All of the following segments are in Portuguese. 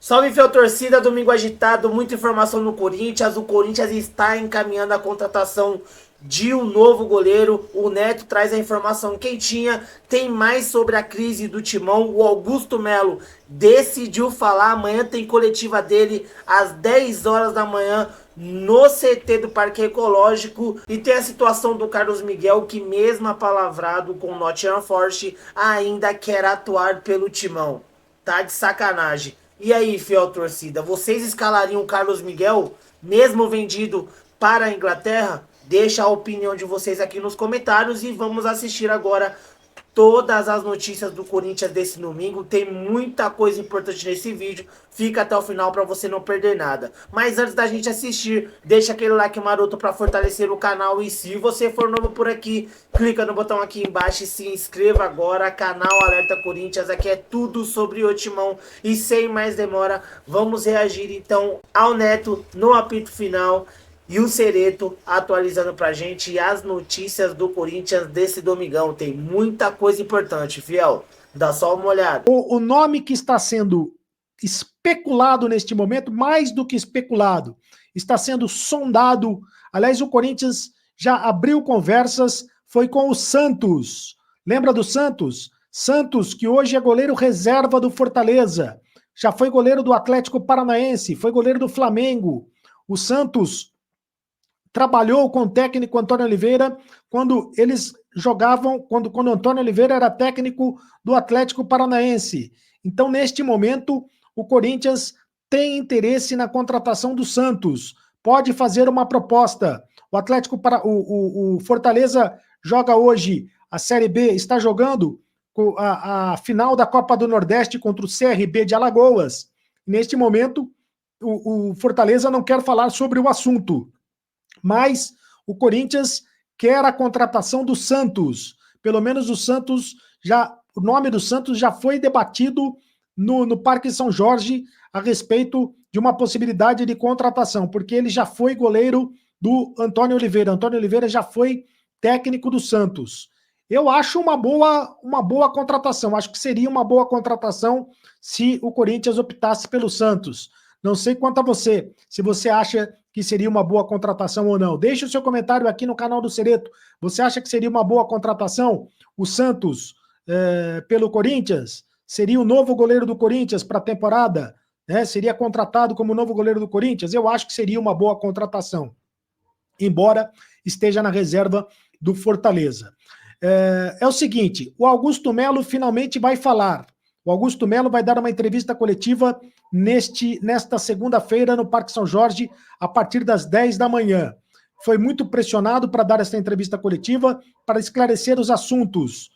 Salve, fiel torcida, domingo agitado, muita informação no Corinthians. O Corinthians está encaminhando a contratação de um novo goleiro. O Neto traz a informação quentinha. Tem mais sobre a crise do Timão. O Augusto Melo decidiu falar. Amanhã tem coletiva dele às 10 horas da manhã no CT do Parque Ecológico. E tem a situação do Carlos Miguel, que mesmo apalavrado com o Nottingham Forest, ainda quer atuar pelo Timão. Tá de sacanagem. E aí, fiel torcida, vocês escalariam o Carlos Miguel, mesmo vendido para a Inglaterra? Deixa a opinião de vocês aqui nos comentários e vamos assistir agora todas as notícias do Corinthians desse domingo. Tem muita coisa importante nesse vídeo. Fica até o final para você não perder nada. Mas antes da gente assistir, deixa aquele like maroto para fortalecer o canal. E se você for novo por aqui, clica no botão aqui embaixo e se inscreva agora. Canal Alerta Corinthians, aqui é tudo sobre o Timão. E sem mais demora, vamos reagir então ao Neto no apito final. E o Cereto atualizando pra gente as notícias do Corinthians desse domingão. Tem muita coisa importante, fiel. Dá só uma olhada. O nome que está sendo especulado neste momento, mais do que especulado, está sendo sondado. Aliás, o Corinthians já abriu conversas, foi com o Santos. Lembra do Santos? Santos, que hoje é goleiro reserva do Fortaleza. Já foi goleiro do Atlético Paranaense, foi goleiro do Flamengo. O Santos trabalhou com o técnico Antônio Oliveira quando eles jogavam, quando o Antônio Oliveira era técnico do Atlético Paranaense. Então, neste momento, o Corinthians tem interesse na contratação do Santos. Pode fazer uma proposta. O Fortaleza joga hoje a Série B, está jogando a final da Copa do Nordeste contra o CRB de Alagoas. Neste momento, o Fortaleza não quer falar sobre o assunto. Mas o Corinthians quer a contratação do Santos. Pelo menos o nome do Santos já foi debatido no Parque São Jorge a respeito de uma possibilidade de contratação, porque ele já foi goleiro do Antônio Oliveira. Antônio Oliveira já foi técnico do Santos. Eu acho uma boa contratação. Acho que seria uma boa contratação se o Corinthians optasse pelo Santos. Não sei quanto a você, se você acha que seria uma boa contratação ou não. Deixe o seu comentário aqui no canal do Cereto. Você acha que seria uma boa contratação o Santos pelo Corinthians? Seria o novo goleiro do Corinthians para a temporada? Né? Seria contratado como novo goleiro do Corinthians? Eu acho que seria uma boa contratação, embora esteja na reserva do Fortaleza. É o seguinte, o Augusto Melo finalmente vai falar. O Augusto Melo vai dar uma entrevista coletiva nesta segunda-feira no Parque São Jorge, a partir das 10 da manhã. Foi muito pressionado para dar essa entrevista coletiva, para esclarecer os assuntos,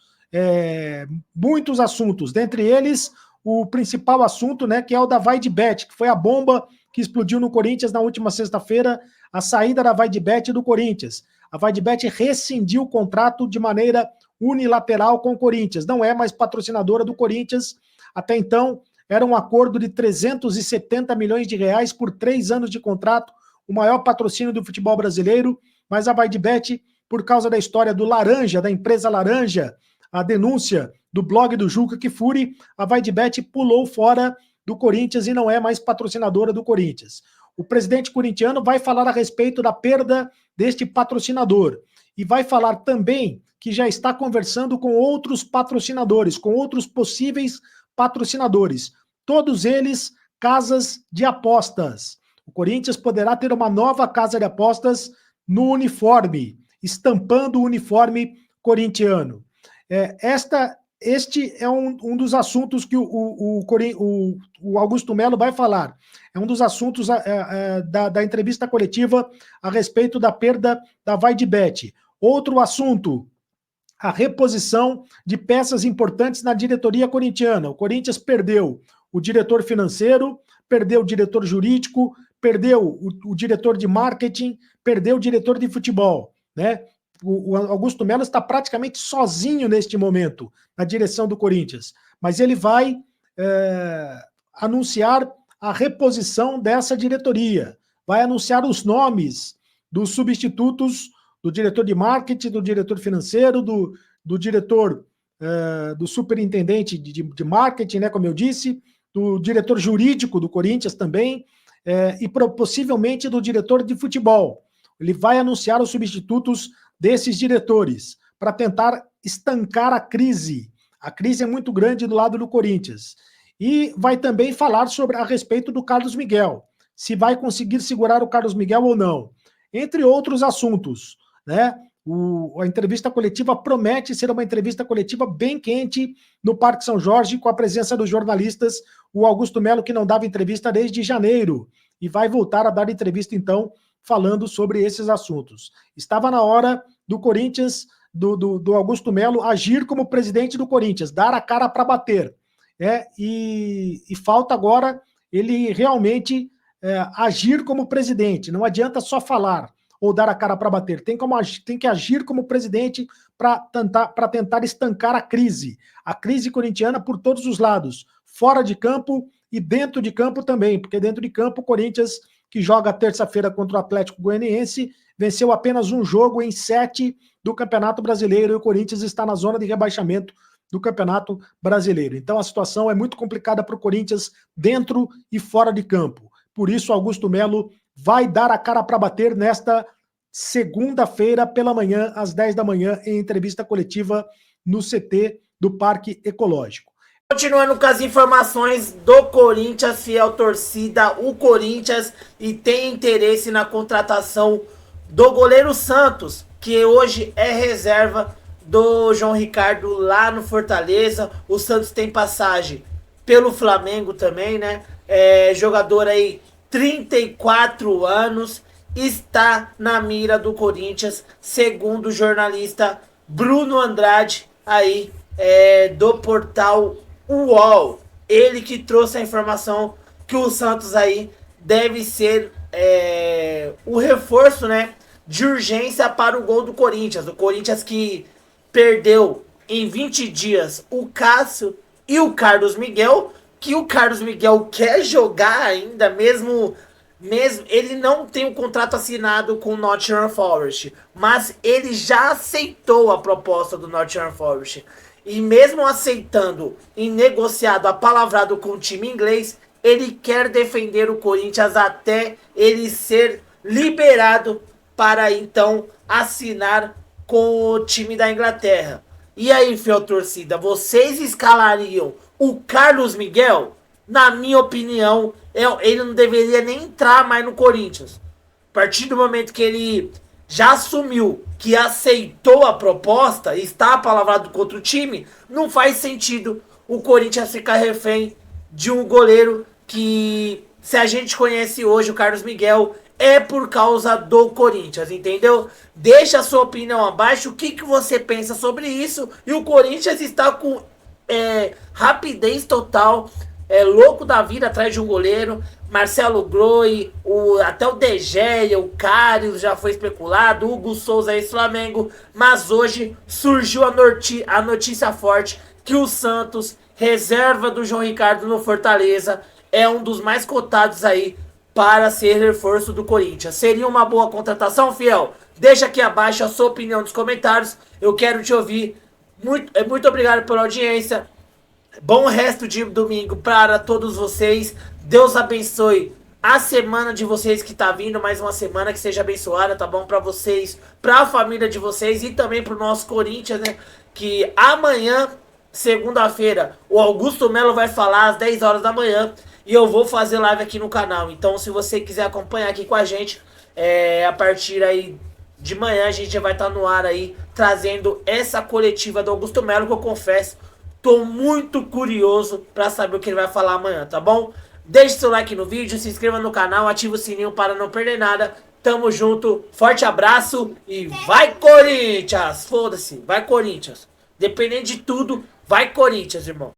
muitos assuntos, dentre eles o principal assunto, né, que é o da Vaidbet, que foi a bomba que explodiu no Corinthians na última sexta-feira, a saída da Vaidbet do Corinthians. A Vaidbet rescindiu o contrato de maneira unilateral com o Corinthians, não é mais patrocinadora do Corinthians. Até então, era um acordo de 370 milhões de reais por 3 anos de contrato, o maior patrocínio do futebol brasileiro, mas a Vaidbet, por causa da história do Laranja, da empresa Laranja, a denúncia do blog do Juca Kfouri, a Vaidbet pulou fora do Corinthians e não é mais patrocinadora do Corinthians. O presidente corintiano vai falar a respeito da perda deste patrocinador e vai falar também que já está conversando com outros patrocinadores, com outros possíveis patrocinadores. Todos eles casas de apostas. O Corinthians poderá ter uma nova casa de apostas no uniforme, estampando o uniforme corintiano. Este é um dos assuntos que o Augusto Melo vai falar. É um dos assuntos da entrevista coletiva a respeito da perda da Vaidbet. Outro assunto, a reposição de peças importantes na diretoria corintiana. O Corinthians perdeu o diretor financeiro, perdeu o diretor jurídico, perdeu o diretor de marketing, perdeu o diretor de futebol, né? O Augusto Melo está praticamente sozinho neste momento na direção do Corinthians, mas ele vai anunciar a reposição dessa diretoria, vai anunciar os nomes dos substitutos do diretor de marketing, do diretor financeiro, do diretor, do superintendente de marketing, né, como eu disse, do diretor jurídico do Corinthians também, e possivelmente do diretor de futebol. Ele vai anunciar os substitutos desses diretores para tentar estancar a crise. A crise é muito grande do lado do Corinthians. E vai também falar a respeito do Carlos Miguel, se vai conseguir segurar o Carlos Miguel ou não, entre outros assuntos, né? A entrevista coletiva promete ser uma entrevista coletiva bem quente no Parque São Jorge, com a presença dos jornalistas, o Augusto Melo, que não dava entrevista desde janeiro, e vai voltar a dar entrevista, então, falando sobre esses assuntos. Estava na hora do Corinthians, do Augusto Melo, agir como presidente do Corinthians, dar a cara para bater. E falta agora ele realmente agir como presidente. Não adianta só falar ou dar a cara para bater. Tem que agir como presidente para tentar estancar a crise corintiana por todos os lados, fora de campo e dentro de campo também, porque dentro de campo o Corinthians, que joga terça-feira contra o Atlético Goianiense, venceu apenas um jogo em 7 do Campeonato Brasileiro, e o Corinthians está na zona de rebaixamento do Campeonato Brasileiro. Então a situação é muito complicada para o Corinthians dentro e fora de campo. Por isso, Augusto Melo vai dar a cara para bater nesta segunda-feira pela manhã, às 10 da manhã, em entrevista coletiva no CT do Parque Ecológico. Continuando com as informações do Corinthians, fiel torcida, o Corinthians e tem interesse na contratação do goleiro Santos, que hoje é reserva do João Ricardo lá no Fortaleza. O Santos tem passagem pelo Flamengo também, né? Jogador aí, 34 anos, está na mira do Corinthians, segundo o jornalista Bruno Andrade, aí do portal UOL. Ele que trouxe a informação que o Santos aí deve ser o reforço, né, de urgência para o gol do Corinthians. O Corinthians que perdeu em 20 dias o Cássio e o Carlos Miguel, que o Carlos Miguel quer jogar ainda, mesmo ele não tem um contrato assinado com o Nottingham Forest, mas ele já aceitou a proposta do Nottingham Forest. E mesmo aceitando e negociado, apalavrado com o time inglês, ele quer defender o Corinthians até ele ser liberado para então assinar com o time da Inglaterra. E aí, fiel torcida, vocês escalariam o Carlos Miguel? Na minha opinião, ele não deveria nem entrar mais no Corinthians. A partir do momento que ele já assumiu que aceitou a proposta e está apalavrado contra o time, não faz sentido o Corinthians ficar refém de um goleiro que, se a gente conhece hoje o Carlos Miguel, é por causa do Corinthians, entendeu? Deixa a sua opinião abaixo, o que você pensa sobre isso. E o Corinthians está com rapidez total, louco da vida atrás de um goleiro. Marcelo Groi, até o De Gea, o Karius já foi especulado, o Hugo Souza ex-Flamengo, mas hoje surgiu a notícia forte que o Santos, reserva do João Ricardo no Fortaleza, é um dos mais cotados aí para ser reforço do Corinthians. Seria uma boa contratação, fiel? Deixa aqui abaixo a sua opinião nos comentários, eu quero te ouvir. Muito obrigado pela audiência. Bom resto de domingo para todos vocês. Deus abençoe a semana de vocês que tá vindo, mais uma semana que seja abençoada, tá bom? Para vocês, para a família de vocês e também pro nosso Corinthians, né? Que amanhã, segunda-feira, o Augusto Melo vai falar às 10 horas da manhã e eu vou fazer live aqui no canal. Então, se você quiser acompanhar aqui com a gente, a partir aí de manhã a gente já vai estar no ar aí, trazendo essa coletiva do Augusto Melo, que eu confesso, tô muito curioso para saber o que ele vai falar amanhã, tá bom? Deixe seu like no vídeo, se inscreva no canal, ative o sininho para não perder nada. Tamo junto, forte abraço e vai Corinthians! Foda-se, vai Corinthians. Dependendo de tudo, vai Corinthians, irmão.